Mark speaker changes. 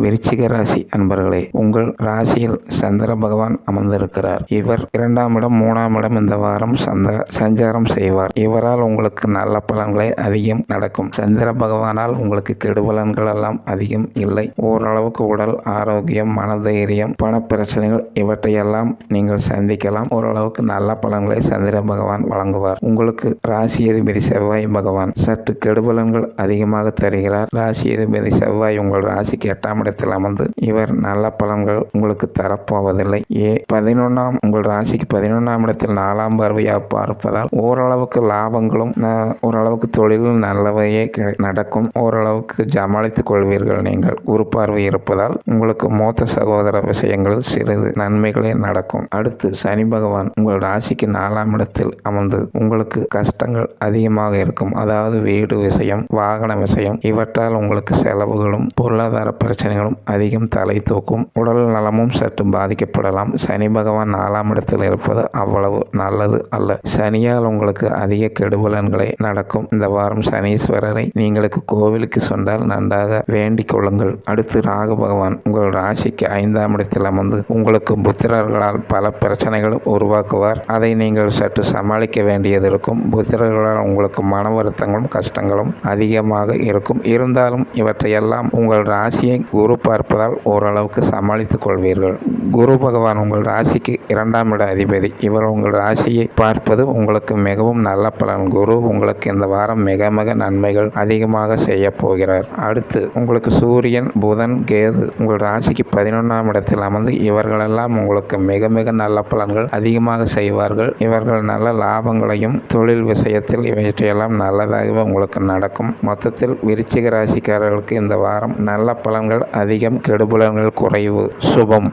Speaker 1: விருச்சிக ராசி அன்பர்களே, உங்கள் ராசியில் சந்திர பகவான் அமர்ந்திருக்கிறார். இவர் 2ஆம் இடம் 3ஆம் இடம் இந்த வாரம் சஞ்சாரம் செய்வார். இவரால் உங்களுக்கு நல்ல பலன்களை அதிகம் நடக்கும். சந்திர பகவானால் உங்களுக்கு கெடுபலன்கள் எல்லாம் அதிகம் இல்லை. ஓரளவுக்கு உடல் ஆரோக்கியம், மனதைரியம், பண பிரச்சனைகள் இவற்றையெல்லாம் நீங்கள் சந்திக்கலாம். ஓரளவுக்கு நல்ல பலன்களை சந்திர பகவான் வழங்குவார். உங்களுக்கு ராசி அதிபதி செவ்வாய் பகவான் சற்று கெடுபலன்கள் அதிகமாக தருகிறார். ராசி அதிபதி செவ்வாய் உங்கள் ராசிக்கு 8ஆம் இடத்தில் அமர்ந்து இவர் நல்ல பலன்கள் உங்களுக்கு தரப்போவதில்லை. 11ஆம் உங்கள் ராசிக்கு 11ஆம் இடத்தில் 4ஆம் பார்வையாக பார்ப்பதால் ஓரளவுக்கு லாபங்களும் ஓரளவுக்கு தொழிலும் நல்லவையே நடக்கும். ஓரளவுக்கு சமாளித்துக் கொள்வீர்கள். நீங்கள் குரு பார்வை இருப்பதால் உங்களுக்கு மூத்த சகோதர விஷயங்களில் சிறிது நன்மைகளே நடக்கும். அடுத்து சனி பகவான் உங்கள் ராசிக்கு 4ஆம் இடத்தில் அமர்ந்து உங்களுக்கு கஷ்டங்கள் அதிகமாக இருக்கும். அதாவது வீடு விஷயம், வாகன விஷயம் இவற்றால் உங்களுக்கு செலவுகளும் பொருளாதார பிரச்சனைகளும் அதிகம் தலை தூக்கும். உடல் நலமும் சற்று பாதிக்கப்படலாம். சனி பகவான் 4ஆம் இடத்தில் இருப்பது அவ்வளவு நல்லது அல்ல. சனியால் உங்களுக்கு அதிக கெடுபலன்களை நடக்கும். இந்த வாரம் சனீஸ்வரரை நீங்களுக்கு கோவிலுக்கு சென்றால் நன்றாக வேண்டிக் கொள்ளுங்கள். அடுத்து ராகு பகவான் உங்கள் ராசிக்கு 5ஆம் இடத்தில் அமர்ந்து உங்களுக்கு புத்திரர்களால் பல பிரச்சனைகள் உருவாக்குவார். அதை நீங்கள் சற்று சமாளிக்க வேண்டியது இருக்கும். புத்திரர்களால் உங்களுக்கு மன வருத்தங்களும் கஷ்டங்களும் அதிகமாக இருக்கும். இருந்தாலும் இவற்றையெல்லாம் உங்கள் ராசியை குரு பார்ப்பதால் ஓரளவுக்கு சமாளித்துக் கொள்வீர்கள். குரு பகவான் உங்கள் ராசிக்கு 2ஆம் இட அதிபதி. இவர் உங்கள் ராசியை பார்ப்பது உங்களுக்கு மிகவும் நல்ல பலன். குரு உங்களுக்கு இந்த வாரம் மிக மிக நன்மைகள் அதிகமாக செய்ய போகிறார். அடுத்து உங்களுக்கு சூரியன், புதன், கேது உங்கள் ராசிக்கு 11ஆம் இடத்தில் அமர்ந்து இவர்களெல்லாம் உங்களுக்கு மிக மிக நல்ல பலன்கள் அதிகமாக செய்வார்கள். இவர்கள் நல்ல லாபங்களையும் தொழில் விஷயத்தில் இவற்றையெல்லாம் நல்லதாகவே உங்களுக்கு நடக்கும். மொத்தத்தில் விருச்சிக ராசிக்காரர்களுக்கு இந்த வாரம் நல்ல பலன்கள் அதிகம், கெடுபலன்கள் குறைவு. சுபம்.